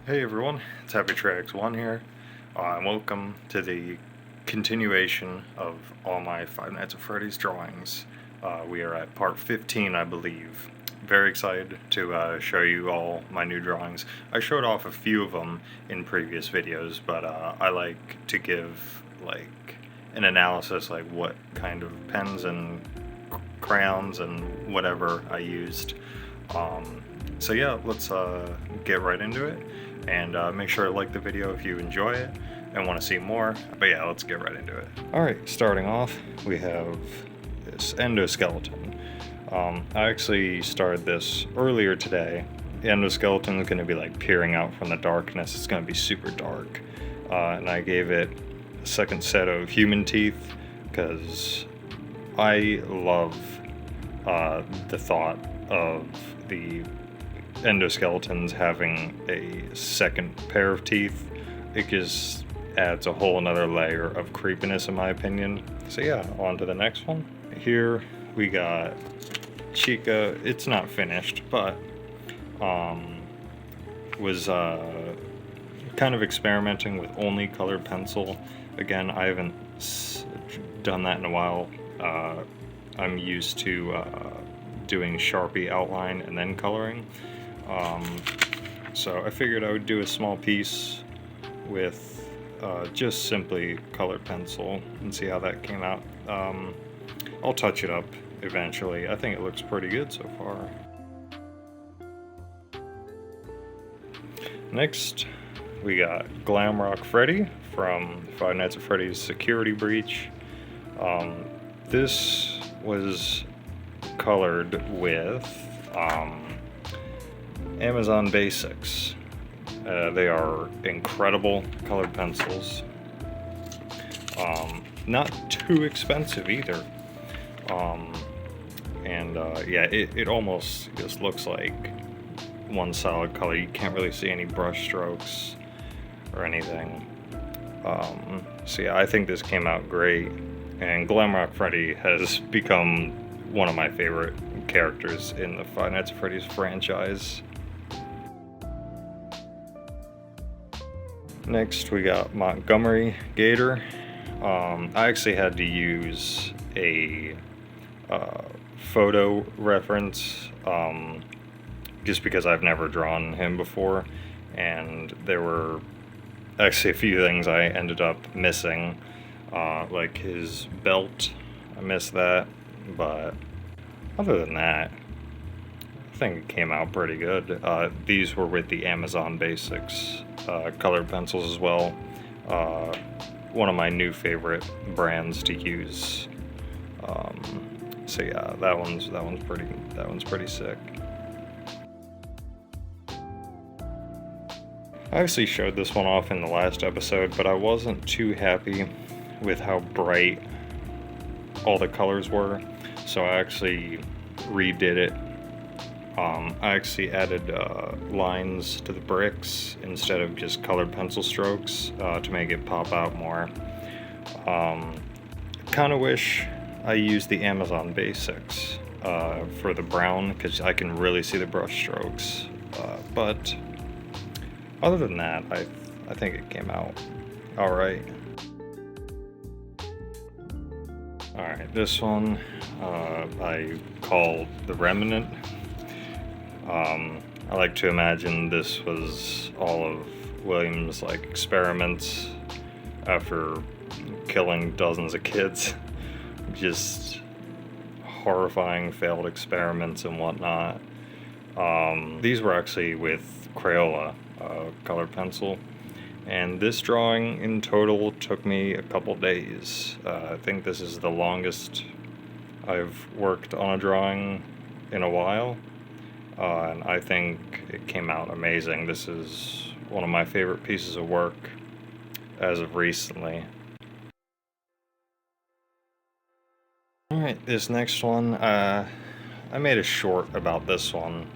Hey everyone, it's Happy Tracks 1 here, and welcome to the continuation of all my Five Nights at Freddy's drawings. We are at part 15, I believe. Very excited to show you all my new drawings. I showed off a few of them in previous videos, but I like to give an analysis, like what kind of pens and crayons and whatever I used. So yeah, let's get right into it. And make sure to like the video if you enjoy it and want to see more. But yeah, let's get right into it. Alright, starting off, we have this Endoskeleton. I actually started this earlier today. The Endoskeleton is going to be like peering out from the darkness. It's going to be super dark. And I gave it a second set of human teeth because I love the thought of the endoskeletons having a second pair of teeth. It just adds a whole another layer of creepiness in my opinion. So yeah, on to the next one. Here we got Chica. It's not finished, but was kind of experimenting with only colored pencil. Again, I haven't done that in a while. I'm used to doing Sharpie outline and then coloring. So I figured I would do a small piece with just simply colored pencil and see how that came out. I'll touch it up eventually. I think it looks pretty good so far. Next, we got Glam Freddy from Five Nights at Freddy's Security Breach. This was colored with Amazon Basics. They are incredible colored pencils. Not too expensive either. Yeah, it almost just looks like one solid color. You can't really see any brush strokes or anything. So yeah, I think this came out great. And Glamrock Freddy has become one of my favorite characters in the Five Nights at Freddy's franchise. Next, we got Montgomery Gator. I actually had to use a photo reference just because I've never drawn him before, and there were actually a few things I ended up missing, like his belt. I missed that, but other than that, I think it came out pretty good. These were with the Amazon Basics colored pencils as well. One of my new favorite brands to use. So yeah, that one's pretty sick. I actually showed this one off in the last episode, but I wasn't too happy with how bright all the colors were, so I actually redid it. I actually added lines to the bricks instead of just colored pencil strokes to make it pop out more. Kind of wish I used the Amazon Basics for the brown because I can really see the brush strokes. But other than that, I think it came out alright. Alright, this one I call the Remnant. I like to imagine this was all of William's experiments after killing dozens of kids. Just horrifying failed experiments and whatnot. These were actually with Crayola colored pencil, and this drawing in total took me a couple days. I think this is the longest I've worked on a drawing in a while. And I think it came out amazing. This is one of my favorite pieces of work as of recently. Alright, this next one, I made a short about this one.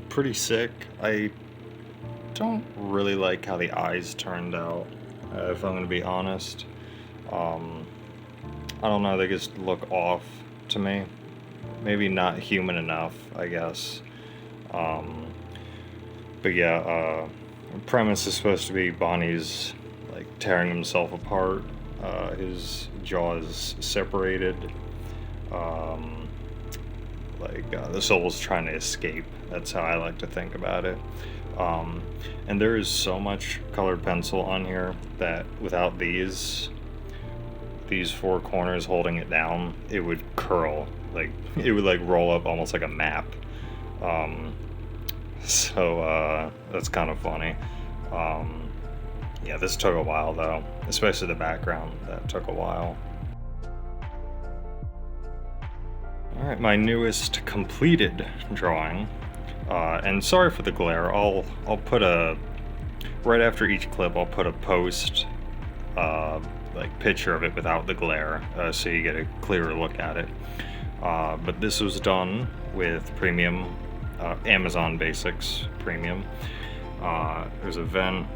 Pretty sick. I don't really like how the eyes turned out, if I'm going to be honest. I don't know, they just look off to me. Maybe not human enough, I guess. But yeah, premise is supposed to be Bonnie's like tearing himself apart. His jaw is separated. The soul's trying to escape. That's how I like to think about it. And there is so much colored pencil on here that without these four corners holding it down, it would curl. Like, it would like roll up almost like a map. So that's kind of funny. Yeah, this took a while though, especially the background. That took a while. Alright, my newest completed drawing. And sorry for the glare. I'll put right after each clip I'll put a post picture of it without the glare, so you get a clearer look at it. But this was done with premium Amazon Basics Premium. There's a vent,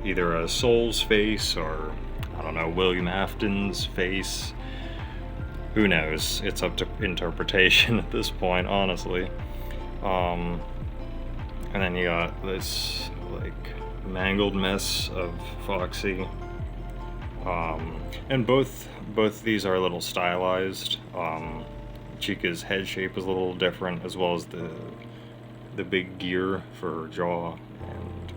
either a soul's face or, I don't know, William Afton's face. Who knows? It's up to interpretation at this point, honestly. And then you got this mangled mess of Foxy. And both these are a little stylized. Chica's head shape is a little different, as well as the big gear for her jaw. And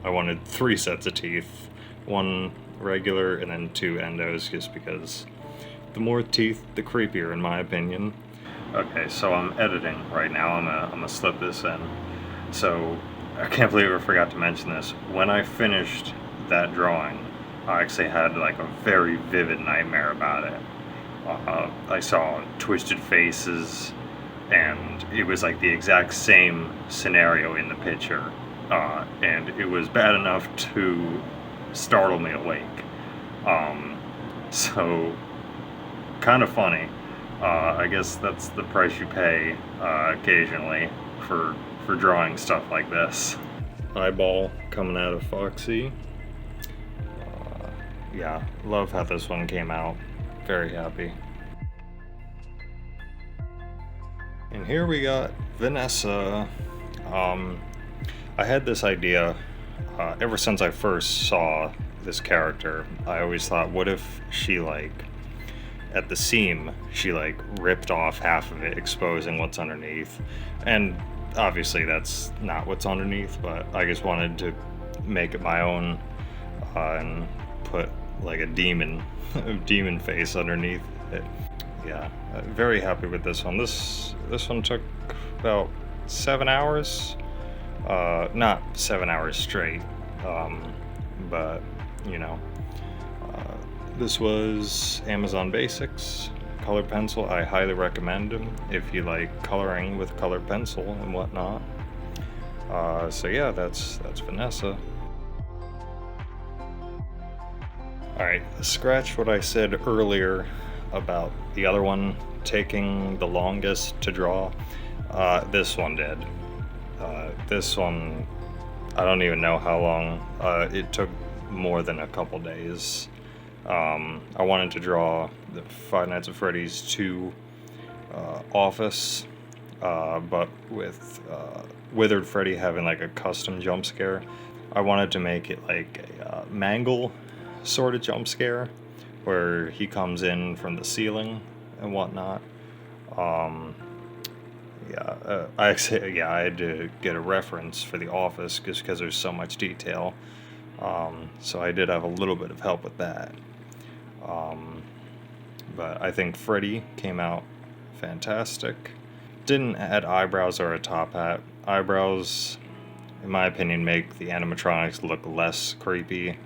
I wanted 3 sets of teeth, 1 regular and then 2 endos, just because the more teeth, the creepier, in my opinion. Okay, so I'm editing right now. I'm gonna slip this in. So I can't believe I forgot to mention this. When I finished that drawing, I actually had like a very vivid nightmare about it. I saw twisted faces, and it was like the exact same scenario in the picture, and it was bad enough to startle me awake. So kind of funny. I guess that's the price you pay occasionally for drawing stuff like this. Eyeball coming out of Foxy. Yeah, love how this one came out. Very happy. And here we got Vanessa. I had this idea ever since I first saw this character. I always thought, what if she at the seam, she ripped off half of it, exposing what's underneath. And obviously that's not what's underneath, but I just wanted to make it my own and put a demon face underneath it. Yeah, very happy with this one. This one took about 7 hours. Not 7 hours straight, but you know. This was Amazon Basics color pencil. I highly recommend them if you like coloring with colored pencil and whatnot. So yeah, that's Vanessa. Alright, scratch what I said earlier about the other one taking the longest to draw. This one did. This one, I don't even know how long. It took more than a couple days. I wanted to draw the Five Nights at Freddy's 2 office, but with Withered Freddy having a custom jump scare. I wanted to make it a mangle sort of jump scare, where he comes in from the ceiling and whatnot. I had to get a reference for the office just because there's so much detail. So I did have a little bit of help with that. But I think Freddy came out fantastic. Didn't add eyebrows or a top hat. Eyebrows, in my opinion, make the animatronics look less creepy.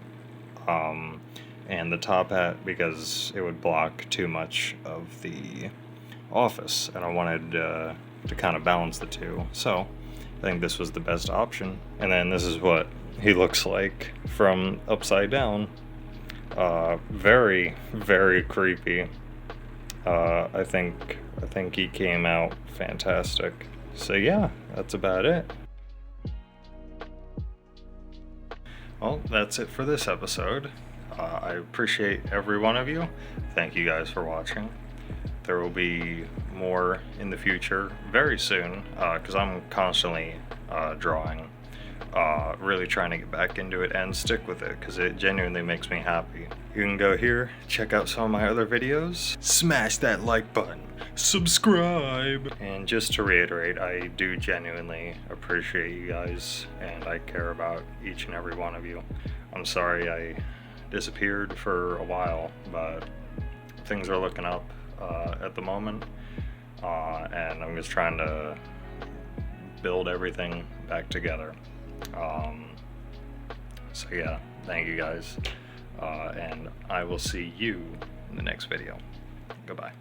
And the top hat, because it would block too much of the office, and I wanted to kind of balance the two. So I think this was the best option. And then this is what he looks like from upside down. Very, very creepy. I think he came out fantastic. So yeah, that's about it. Well, that's it for this episode. I appreciate every one of you. Thank you guys for watching. There will be more in the future very soon, because I'm constantly drawing, really trying to get back into it and stick with it, because it genuinely makes me happy. You can go here, check out some of my other videos, smash that like button, subscribe! And just to reiterate, I do genuinely appreciate you guys, and I care about each and every one of you. I'm sorry I disappeared for a while, but things are looking up at the moment, and I'm just trying to build everything back together. So yeah, thank you guys, and I will see you in the next video. Goodbye.